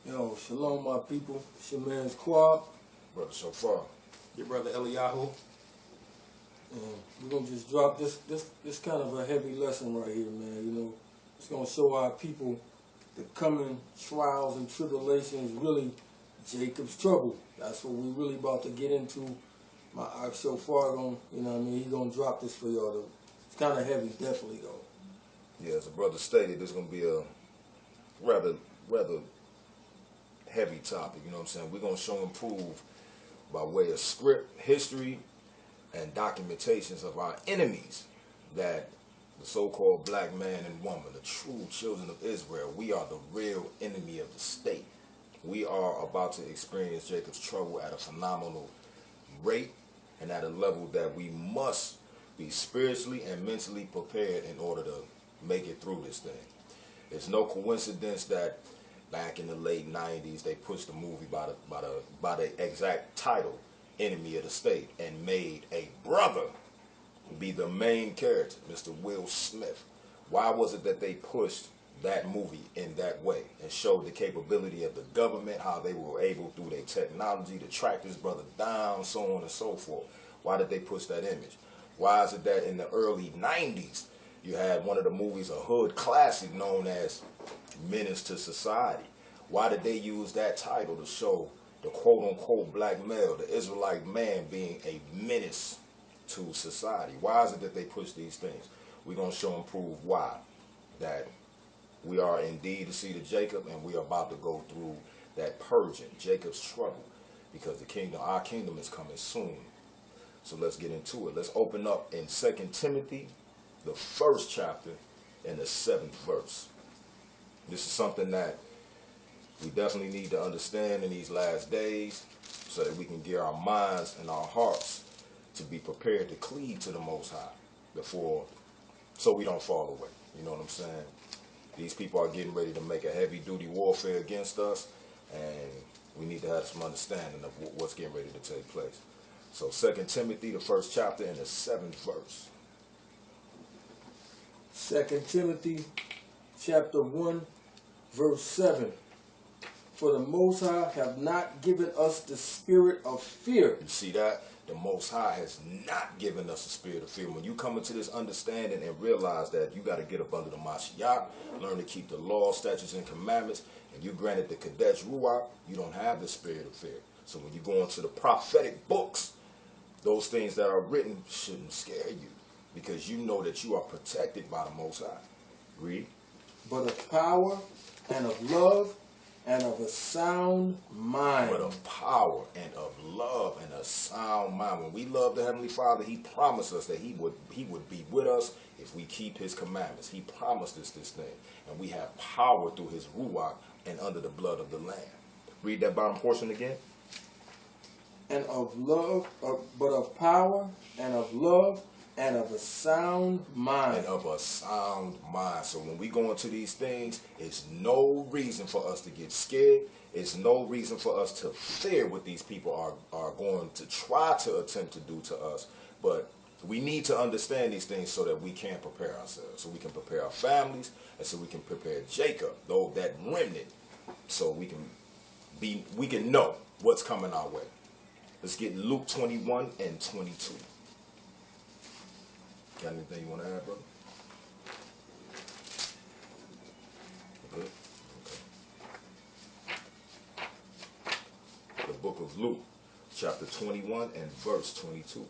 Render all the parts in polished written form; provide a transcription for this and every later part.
Yo, shalom, my people. It's your man's Quab. Brother Shofar. Your brother Eliyahu. And we're going to just drop this kind of a heavy lesson right here, man. You know, it's going to show our people the coming trials and tribulations, really Jacob's trouble. That's what we're really about to get into. My Shofar going, you know what I mean, he's going to drop this for y'all. It's kind of heavy, definitely, though. Yeah, as the brother stated, this is going to be a rather heavy topic, you know what I'm saying? We're going to show and prove by way of script, history, and documentations of our enemies that the so-called black man and woman, the true children of Israel, we are the real enemy of the state. We are about to experience Jacob's trouble at a phenomenal rate and at a level that we must be spiritually and mentally prepared in order to make it through this thing. It's no coincidence that back in the late 90s they pushed the movie by the exact title, Enemy of the State, and made a brother be the main character, Mr. Will Smith. Why was it that they pushed that movie in that way and showed the capability of the government, how they were able through their technology to track this brother down, so on and so forth? Why did they push that image? Why is it that in the early 90s you had one of the movies, a hood classic known as Menace to Society? Why did they use that title to show the quote-unquote black male, the Israelite man, being a menace to society? Why is it that they push these things? We're going to show and prove why. That we are indeed the seed of Jacob, and we are about to go through that purging, Jacob's trouble, because the kingdom, our kingdom, is coming soon. So let's get into it. Let's open up in 2 Timothy, the 1st chapter, and the 7th verse. This is something that we definitely need to understand in these last days so that we can gear our minds and our hearts to be prepared to cleave to the Most High so we don't fall away. You know what I'm saying? These people are getting ready to make a heavy-duty warfare against us, and we need to have some understanding of what's getting ready to take place. So 2 Timothy, the 1st chapter, and the 7th verse. 2 Timothy chapter 1, verse 7. For the Most High have not given us the spirit of fear. You see that? The Most High has not given us a spirit of fear. When you come into this understanding and realize that you got to get up under the Mashiach, learn to keep the law, statutes, and commandments, and you granted the Kadesh Ruach, you don't have the spirit of fear. So when you go into the prophetic books, those things that are written shouldn't scare you, because you know that you are protected by the Most High. Read. But of power and of love and of a sound mind. But of power and of love and a sound mind. When we love the Heavenly Father, He promised us that He would be with us if we keep His commandments. He promised us this thing. And we have power through His Ruach and under the blood of the Lamb. Read that bottom portion again. And of love, but of power and of love and of a sound mind. And of a sound mind. So when we go into these things, it's no reason for us to get scared. It's no reason for us to fear what these people are going to try to attempt to do to us. But we need to understand these things so that we can prepare ourselves, so we can prepare our families, and so we can prepare Jacob, though that remnant, so we can know what's coming our way. Let's get Luke 21 and 22. Got anything you want to add, brother? Good? Okay. The book of Luke, chapter 21 and verse 22. You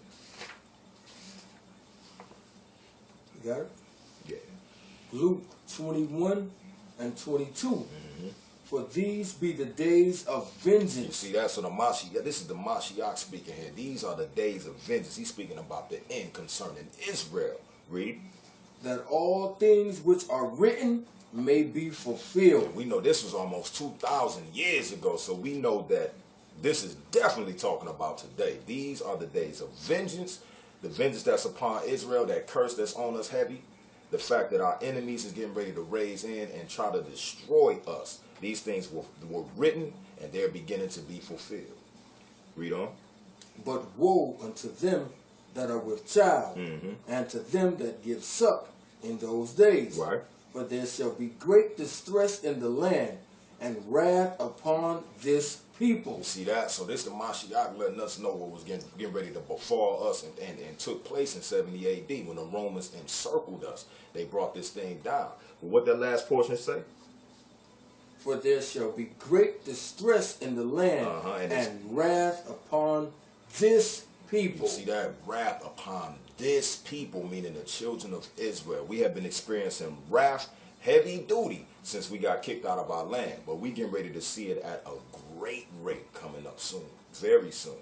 got it? Yeah. Luke 21 and 22. For these be the days of vengeance. You see that? So the Mashiach, this is the Mashiach speaking here. These are the days of vengeance. He's speaking about the end concerning Israel. Read. That all things which are written may be fulfilled. We know this was almost 2,000 years ago, so we know that this is definitely talking about today. These are the days of vengeance, the vengeance that's upon Israel, that curse that's on us heavy, the fact that our enemies is getting ready to raise in and try to destroy us. These things were written, and they're beginning to be fulfilled. Read on. But woe unto them that are with child, and to them that give suck in those days. Right. For there shall be great distress in the land, and wrath upon this people. You see that? So this the Mashiach letting us know what was getting ready to befall us and took place in 70 AD when the Romans encircled us. They brought this thing down. But what that last portion say? For there shall be great distress in the land and wrath upon this people. You see that? Wrath upon this people, meaning the children of Israel. We have been experiencing wrath, heavy duty, since we got kicked out of our land. But we getting ready to see it at a great rate coming up soon, very soon.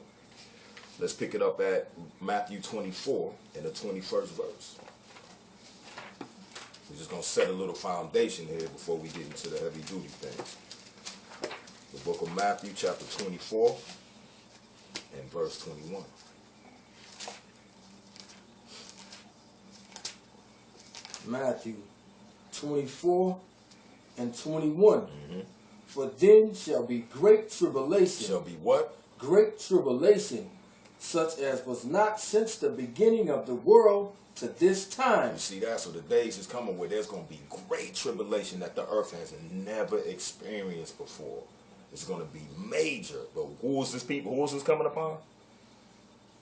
Let's pick it up at Matthew 24 in the 21st verse. We're just going to set a little foundation here before we get into the heavy duty things. The book of Matthew chapter 24 and verse 21. Matthew 24 and 21. For then shall be great tribulation. Shall be what? Great tribulation, such as was not since the beginning of the world to this time. You see that? So the days is coming where there's going to be great tribulation that the earth has never experienced before. It's going to be major. But who is this people? Who is this coming upon?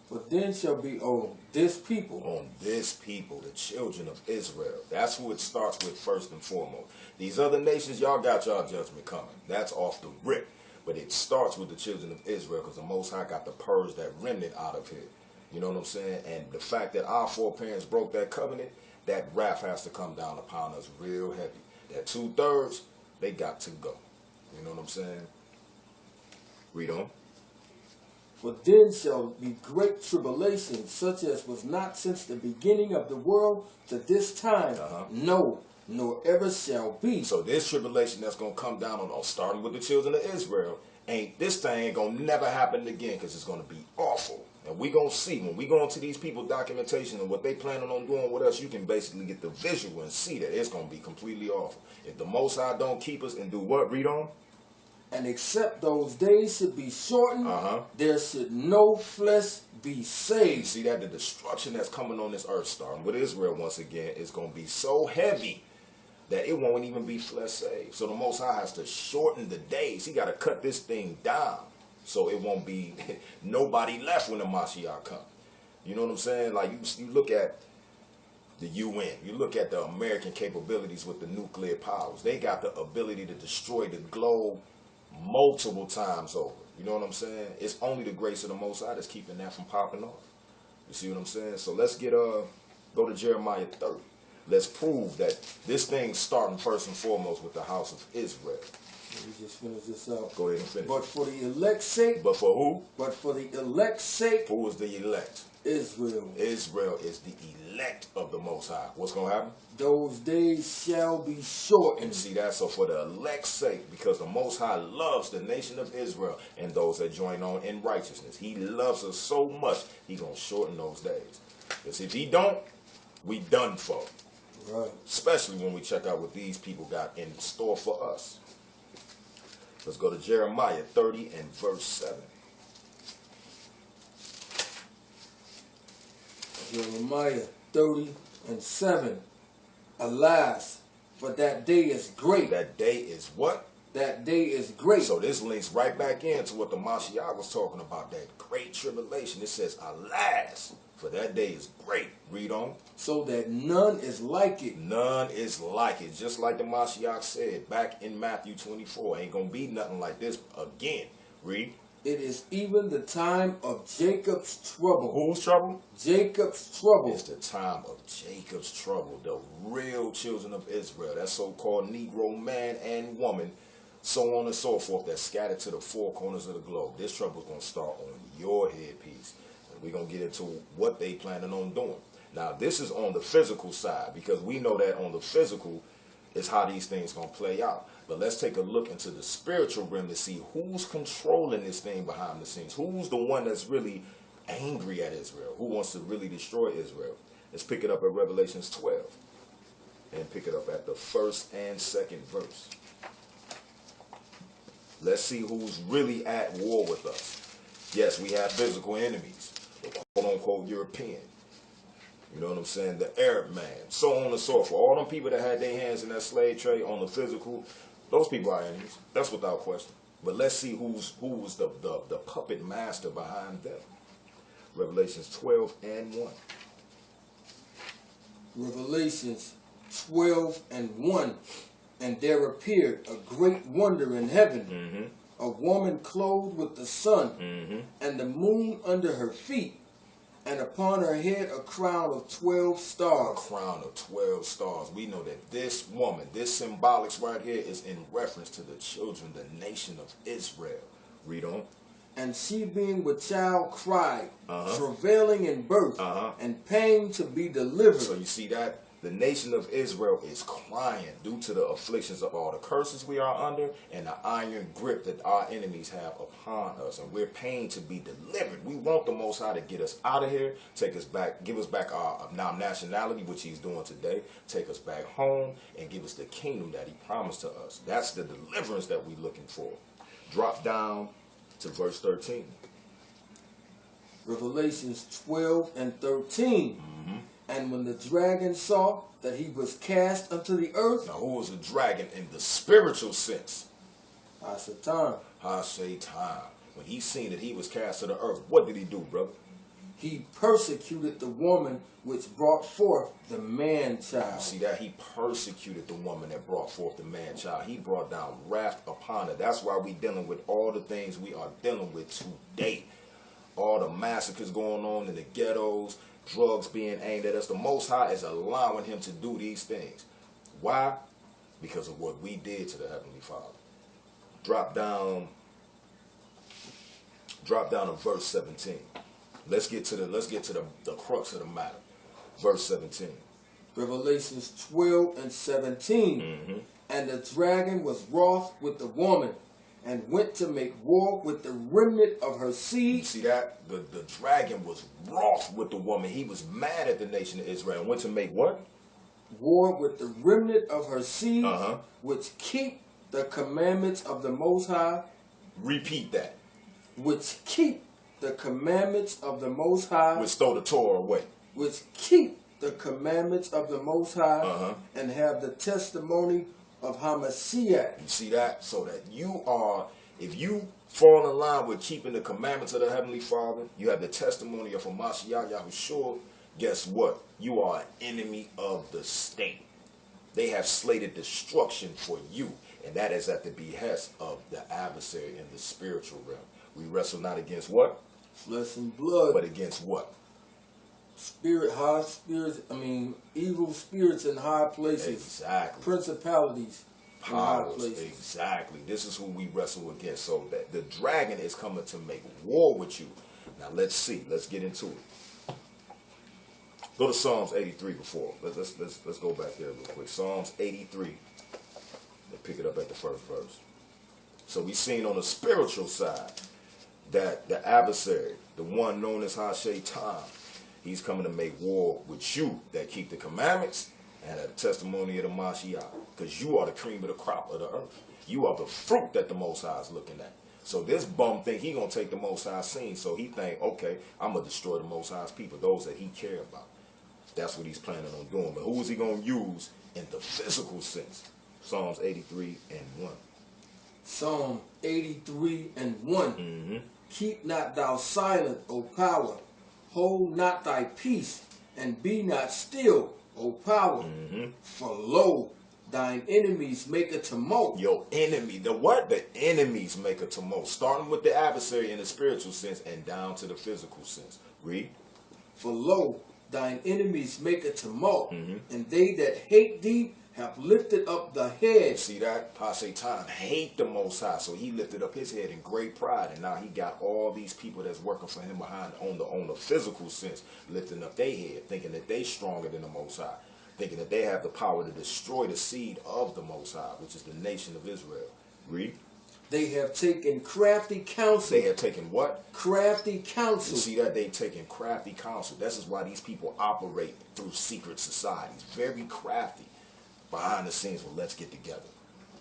For then shall be on this people. On this people, the children of Israel. That's who it starts with first and foremost. These other nations, y'all got y'all judgment coming. That's off the rip. But it starts with the children of Israel because the Most High got to purge that remnant out of here. You know what I'm saying? And the fact that our foreparents broke that covenant, that wrath has to come down upon us real heavy. That 2/3, they got to go. You know what I'm saying? Read on. For then shall be great tribulation, such as was not since the beginning of the world to this time. No, nor ever shall be. So this tribulation that's going to come down on us, starting with the children of Israel, this thing ain't going to never happen again because it's going to be awful. And we going to see, when we go into these people documentation and what they planning on doing with us, you can basically get the visual and see that it's going to be completely awful. If the Most High don't keep us and do what? Read on. And except those days should be shortened, there should no flesh be saved. You see that? The destruction that's coming on this earth, starting with Israel once again, is going to be so heavy that it won't even be flesh saved. So the Most High has to shorten the days. He got to cut this thing down so it won't be nobody left when the Mashiach comes. You know what I'm saying? Like you look at the UN, you look at the American capabilities with the nuclear powers. They got the ability to destroy the globe multiple times over. You know what I'm saying? It's only the grace of the Most High that's keeping that from popping off. You see what I'm saying? So let's go to Jeremiah 30. Let's prove that this thing's starting first and foremost with the house of Israel. Let me just finish this up. Go ahead and finish. But for the elect's sake. But for who? But for the elect's sake. Who is the elect? Israel. Israel is the elect of the Most High. What's going to happen? Those days shall be shortened. And see that? So for the elect's sake, because the Most High loves the nation of Israel and those that join on in righteousness. He loves us so much, He's going to shorten those days. Because if He don't, we done for. Right. Especially when we check out what these people got in store for us. Let's go to Jeremiah 30 and verse 7. Jeremiah 30 and 7. Alas, for that day is great. That day is what? That day is great. So this links right back into what the Mashiach was talking about, that great tribulation. It says, alas, for that day is great. Read on. So that none is like it. None is like it. Just like the Mashiach said back in Matthew 24. Ain't going to be nothing like this again. Read. It is even the time of Jacob's trouble. Whose trouble? Jacob's trouble. It's the time of Jacob's trouble. The real children of Israel. That so-called Negro man and woman, so on and so forth, that's scattered to the four corners of the globe. This trouble is going to start on your headpiece. And we're going to get into what they planning on doing. Now, this is on the physical side, because we know that on the physical is how these things going to play out. But let's take a look into the spiritual realm to see who's controlling this thing behind the scenes. Who's the one that's really angry at Israel? Who wants to really destroy Israel? Let's pick it up at Revelations 12 and pick it up at the 1st and 2nd verse. Let's see who's really at war with us. Yes, we have physical enemies, the quote-unquote European. You know what I'm saying? The Arab man, so on and so forth. All them people that had their hands in that slave trade on the physical, Those people are enemies. That's without question. But let's see who was the puppet master behind them. Revelations 12 and 1. Revelations 12 and 1. And there appeared a great wonder in heaven, a woman clothed with the sun, and the moon under her feet, and upon her head a crown of 12 stars. A crown of 12 stars. We know that this woman, this symbolics right here, is in reference to the children, the nation of Israel. Read on. And she being with child cried, travailing in birth, and pain to be delivered. So you see that? The nation of Israel is crying due to the afflictions of all the curses we are under and the iron grip that our enemies have upon us. And we're paying to be delivered. We want the Most High to get us out of here, take us back, give us back our nationality, which he's doing today, take us back home, and give us the kingdom that he promised to us. That's the deliverance that we're looking for. Drop down to verse 13. Revelations 12 and 13. And when the dragon saw that he was cast unto the earth. Now, who was the dragon in the spiritual sense? Ha-Satan. Ha-Satan. When he seen that he was cast to the earth, what did he do, brother? He persecuted the woman which brought forth the man-child. See that? He persecuted the woman that brought forth the man-child. He brought down wrath upon her. That's why we dealing with all the things we are dealing with today. All the massacres going on in the ghettos, drugs being aimed at us. The Most High is allowing him to do these things. Why? Because of what we did to the Heavenly Father. Drop down to verse 17. Let's get to the crux of the matter. Verse 17. Revelations 12 and 17. And the dragon was wroth with the woman, and went to make war with the remnant of her seed. You see that? The dragon was wroth with the woman. He was mad at the nation of Israel and went to make what? War with the remnant of her seed, which keep the commandments of the Most High. Repeat that. Which keep the commandments of the Most High. Which throw the Torah away. Which keep the commandments of the Most High, and have the testimony of Hamashiach. You see that? So that you are, if you fall in line with keeping the commandments of the Heavenly Father, you have the testimony of Hamashiach Yahushua, guess what? You are an enemy of the state. They have slated destruction for you, and that is at the behest of the adversary in the spiritual realm. We wrestle not against what? Flesh and blood. But against what? Evil spirits in high places. Exactly. Principalities in high places. Exactly. This is who we wrestle against. So that the dragon is coming to make war with you. Now let's see. Let's get into it. Go to Psalms 83 before. Let's go back there real quick. Psalms 83. Let's pick it up at the first verse. So we seen on the spiritual side that the adversary, the one known as Ha-Satan, he's coming to make war with you that keep the commandments and the testimony of the Mashiach. Because you are the cream of the crop of the earth. You are the fruit that the Most High is looking at. So this bum think he going to take the Most High's scene. So he think, okay, I'm going to destroy the Most High's people, those that he care about. That's what he's planning on doing. But who is he going to use in the physical sense? Psalms 83 and 1. Psalm 83 and 1. Keep not thou silent, O power. Hold not thy peace, and be not still, O power. For lo, thine enemies make a tumult. Your enemy, the what? The enemies make a tumult. Starting with the adversary in the spiritual sense and down to the physical sense. Read. For lo, thine enemies make a tumult, and they that hate thee have lifted up the head. See that? Ha-Satan hate the Most High, so he lifted up his head in great pride, and now he got all these people that's working for him behind on the physical sense, lifting up their head, thinking that they stronger than the Most High, thinking that they have the power to destroy the seed of the Most High, which is the nation of Israel. Read. They have taken crafty counsel. They have taken what? Crafty counsel. You see that? They've taken crafty counsel. This is why these people operate through secret societies. Very crafty. Behind the scenes, well, let's get together.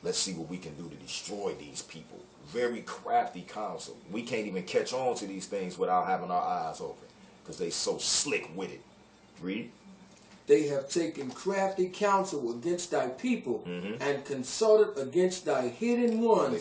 Let's see what we can do to destroy these people. Very crafty counsel. We can't even catch on to these things without having our eyes open, because they so slick with it. Read. They have taken crafty counsel against thy people, and consulted against thy hidden ones.